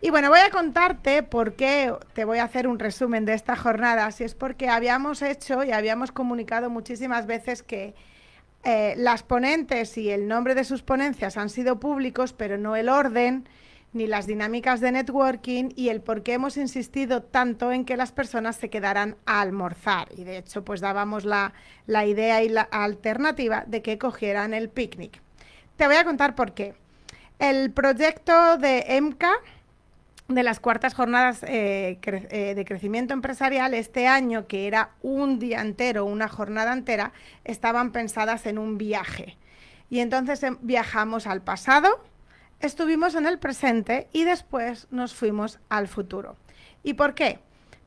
Y bueno, voy a contarte por qué te voy a hacer un resumen de esta jornada, si es porque habíamos hecho y habíamos comunicado muchísimas veces que las ponentes y el nombre de sus ponencias han sido públicos, pero no el orden ni las dinámicas de networking y el por qué hemos insistido tanto en que las personas se quedaran a almorzar. Y de hecho, pues dábamos la idea y la alternativa de que cogieran el picnic. Te voy a contar por qué. El proyecto de EMCA, de las cuartas jornadas de crecimiento empresarial, este año, que era un día entero, una jornada entera, estaban pensadas en un viaje. Y entonces viajamos al pasado, estuvimos en el presente y después nos fuimos al futuro. ¿Y por qué?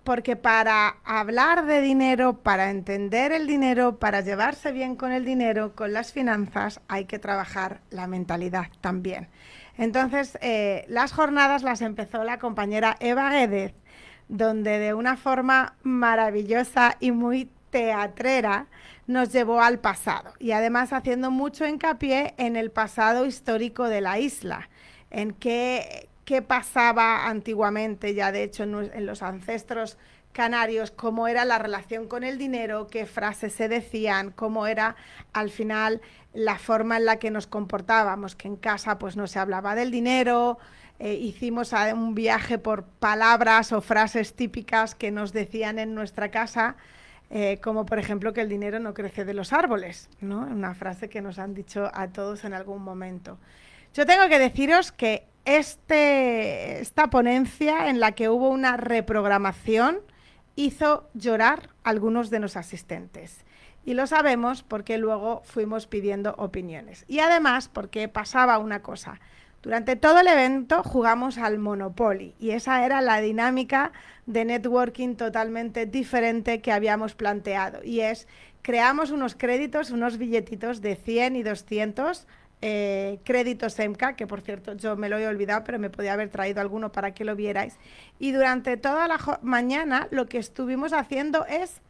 Porque para hablar de dinero, para entender el dinero, para llevarse bien con el dinero, con las finanzas, hay que trabajar la mentalidad también. Entonces, las jornadas las empezó la compañera Eva Guédez, donde de una forma maravillosa y muy teatrera nos llevó al pasado y además haciendo mucho hincapié en el pasado histórico de la isla, en qué pasaba antiguamente, ya de hecho en los ancestros canarios, cómo era la relación con el dinero, qué frases se decían, cómo era al final la forma en la que nos comportábamos, que en casa pues no se hablaba del dinero, hicimos un viaje por palabras o frases típicas que nos decían en nuestra casa, como por ejemplo que el dinero no crece de los árboles, ¿no? Una frase que nos han dicho a todos en algún momento. Yo tengo que deciros que esta ponencia en la que hubo una reprogramación hizo llorar a algunos de los asistentes. Y lo sabemos porque luego fuimos pidiendo opiniones. Y además porque pasaba una cosa. Durante todo el evento jugamos al Monopoly y esa era la dinámica de networking totalmente diferente que habíamos planteado. Y es, creamos unos créditos, unos billetitos de 100 y 200 créditos EMCA, que por cierto yo me lo he olvidado, pero me podía haber traído alguno para que lo vierais. Y durante toda la mañana lo que estuvimos haciendo es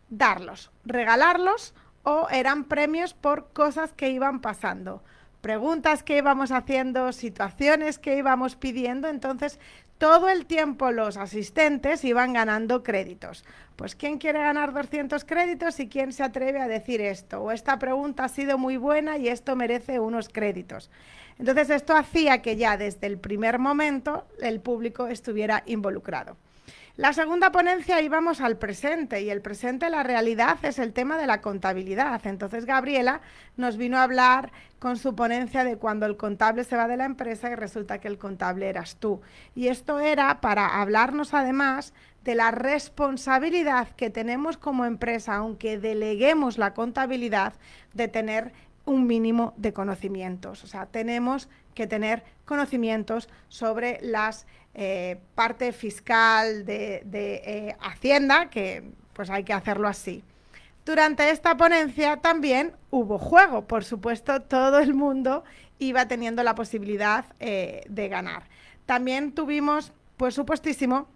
darlos, regalarlos o eran premios por cosas que iban pasando, preguntas que íbamos haciendo, situaciones que íbamos pidiendo. Entonces todo el tiempo los asistentes iban ganando créditos. Pues ¿quién quiere ganar 200 créditos y quién se atreve a decir esto? O esta pregunta ha sido muy buena y esto merece unos créditos. Entonces esto hacía que ya desde el primer momento el público estuviera involucrado. La segunda ponencia íbamos al presente y el presente, la realidad, es el tema de la contabilidad. Entonces Gabriela nos vino a hablar con su ponencia de cuando el contable se va de la empresa y resulta que el contable eras tú. Y esto era para hablarnos además de la responsabilidad que tenemos como empresa, aunque deleguemos la contabilidad, de tener un mínimo de conocimientos. O sea, tenemos que tener conocimientos sobre las parte fiscal de Hacienda, que pues hay que hacerlo así. Durante esta ponencia también hubo juego, por supuesto, todo el mundo iba teniendo la posibilidad de ganar. También tuvimos, por supuestísimo,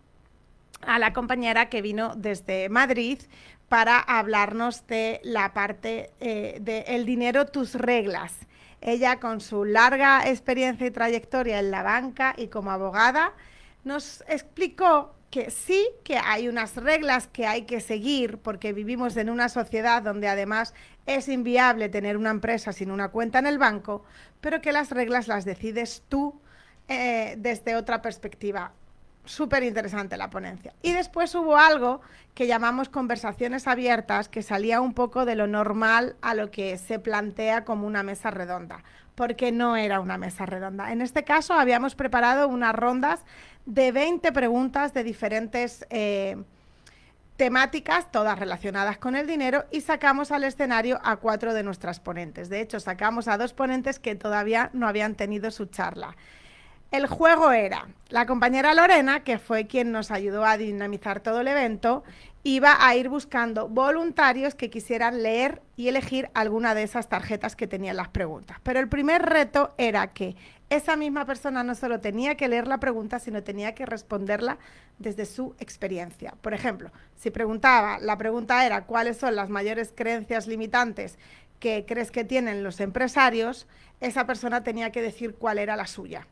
a la compañera que vino desde Madrid para hablarnos de la parte de el dinero, tus reglas. Ella, con su larga experiencia y trayectoria en la banca y como abogada, nos explicó que sí que hay unas reglas que hay que seguir porque vivimos en una sociedad donde además es inviable tener una empresa sin una cuenta en el banco, pero que las reglas las decides tú desde otra perspectiva. Súper interesante la ponencia. Y después hubo algo que llamamos conversaciones abiertas, que salía un poco de lo normal a lo que se plantea como una mesa redonda, porque no era una mesa redonda. En este caso habíamos preparado unas rondas de 20 preguntas de diferentes temáticas, todas relacionadas con el dinero, y sacamos al escenario a 4 de nuestras ponentes. De hecho, sacamos a 2 ponentes que todavía no habían tenido su charla. El juego era, la compañera Lorena, que fue quien nos ayudó a dinamizar todo el evento, iba a ir buscando voluntarios que quisieran leer y elegir alguna de esas tarjetas que tenían las preguntas. Pero el primer reto era que esa misma persona no solo tenía que leer la pregunta, sino tenía que responderla desde su experiencia. Por ejemplo, si la pregunta era ¿cuáles son las mayores creencias limitantes que crees que tienen los empresarios? Esa persona tenía que decir cuál era la suya.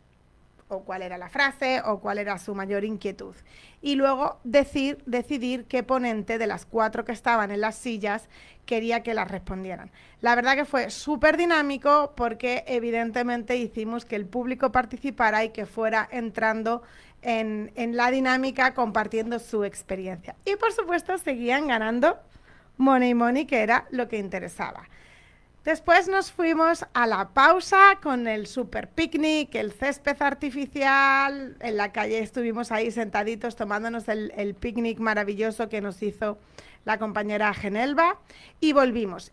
o cuál era la frase o cuál era su mayor inquietud. Y luego decidir qué ponente de las 4 que estaban en las sillas quería que las respondieran. La verdad que fue súper dinámico porque evidentemente hicimos que el público participara y que fuera entrando en la dinámica compartiendo su experiencia. Y por supuesto seguían ganando money, que era lo que interesaba. Después nos fuimos a la pausa con el super picnic, el césped artificial. En la calle estuvimos ahí sentaditos tomándonos el picnic maravilloso que nos hizo la compañera Genelva. Y volvimos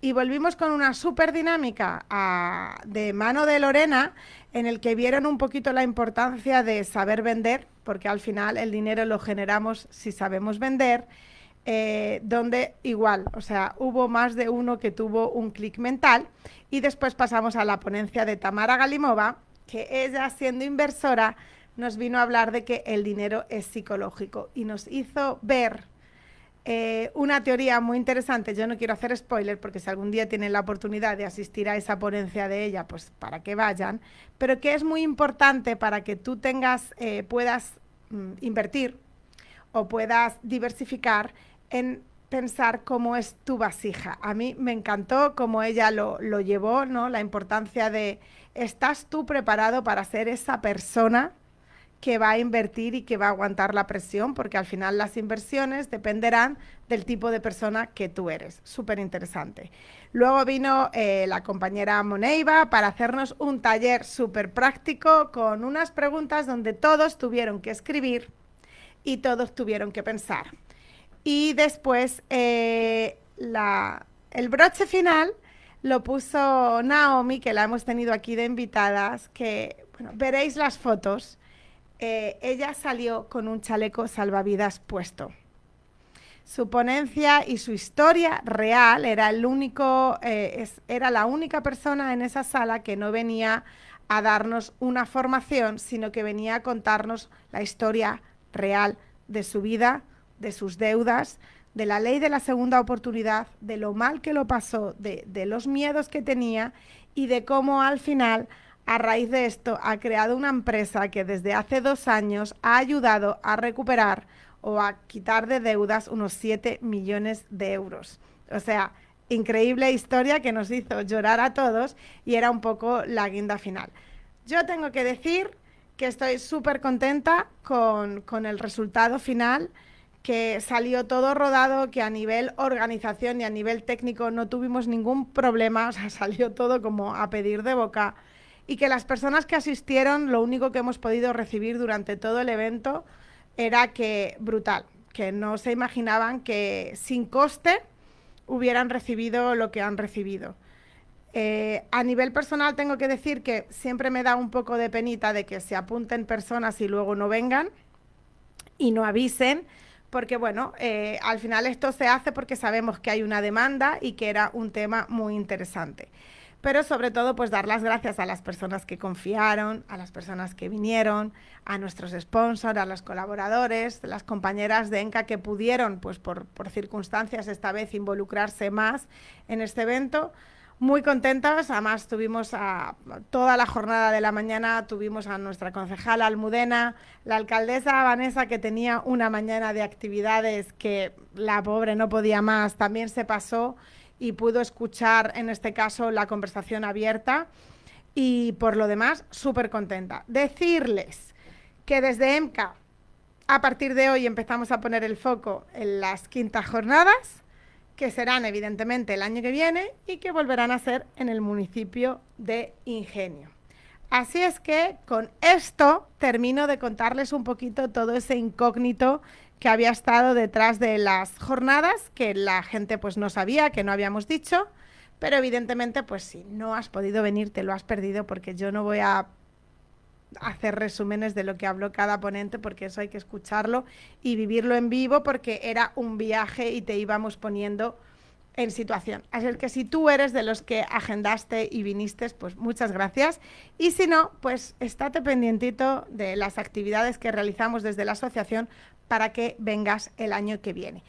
con una súper dinámica de mano de Lorena, en el que vieron un poquito la importancia de saber vender, porque al final el dinero lo generamos si sabemos vender. Donde igual, o sea, hubo más de uno que tuvo un clic mental. Y después pasamos a la ponencia de Tamara Galimova, que ella, siendo inversora, nos vino a hablar de que el dinero es psicológico y nos hizo ver una teoría muy interesante. Yo no quiero hacer spoiler porque si algún día tienen la oportunidad de asistir a esa ponencia de ella, pues para que vayan, pero que es muy importante para que tú puedas invertir o puedas diversificar en pensar cómo es tu vasija. A mí me encantó cómo ella lo llevó, ¿no? La importancia de, ¿estás tú preparado para ser esa persona que va a invertir y que va a aguantar la presión? Porque al final las inversiones dependerán del tipo de persona que tú eres. Súper interesante. Luego vino la compañera Moneiva para hacernos un taller súper práctico con unas preguntas donde todos tuvieron que escribir y todos tuvieron que pensar. Y después el broche final lo puso Naomi, que la hemos tenido aquí de invitadas, que bueno, veréis las fotos. Ella salió con un chaleco salvavidas puesto. Su ponencia y su historia real era la única persona en esa sala que no venía a darnos una formación, sino que venía a contarnos la historia real de su vida, de sus deudas, de la ley de la segunda oportunidad, de lo mal que lo pasó, de los miedos que tenía y de cómo al final, a raíz de esto, ha creado una empresa que desde hace 2 años ha ayudado a recuperar o a quitar de deudas unos 7 millones de euros. O sea, increíble historia que nos hizo llorar a todos y era un poco la guinda final. Yo tengo que decir que estoy súper contenta con el resultado final, que salió todo rodado, que a nivel organización y a nivel técnico no tuvimos ningún problema, o sea, salió todo como a pedir de boca, y que las personas que asistieron, lo único que hemos podido recibir durante todo el evento era que brutal, que no se imaginaban que sin coste hubieran recibido lo que han recibido. A nivel personal tengo que decir que siempre me da un poco de penita de que se apunten personas y luego no vengan y no avisen, porque bueno, al final esto se hace porque sabemos que hay una demanda y que era un tema muy interesante. Pero sobre todo, pues dar las gracias a las personas que confiaron, a las personas que vinieron, a nuestros sponsors, a los colaboradores, las compañeras de ENCA que pudieron, pues por circunstancias esta vez, involucrarse más en este evento. Muy contentas, además tuvimos toda la jornada de la mañana, tuvimos a nuestra concejala Almudena, la alcaldesa Vanessa, que tenía una mañana de actividades que la pobre no podía más, también se pasó y pudo escuchar en este caso la conversación abierta y por lo demás súper contenta. Decirles que desde EMCA a partir de hoy empezamos a poner el foco en las 5ª jornadas, que serán evidentemente el año que viene y que volverán a ser en el municipio de Ingenio. Así es que con esto termino de contarles un poquito todo ese incógnito que había estado detrás de las jornadas, que la gente pues no sabía, que no habíamos dicho, pero evidentemente pues si no has podido venir te lo has perdido, porque yo no voy a hacer resúmenes de lo que habló cada ponente, porque eso hay que escucharlo y vivirlo en vivo, porque era un viaje y te íbamos poniendo en situación. Así que si tú eres de los que agendaste y viniste, pues muchas gracias, y si no, pues estate pendientito de las actividades que realizamos desde la asociación para que vengas el año que viene.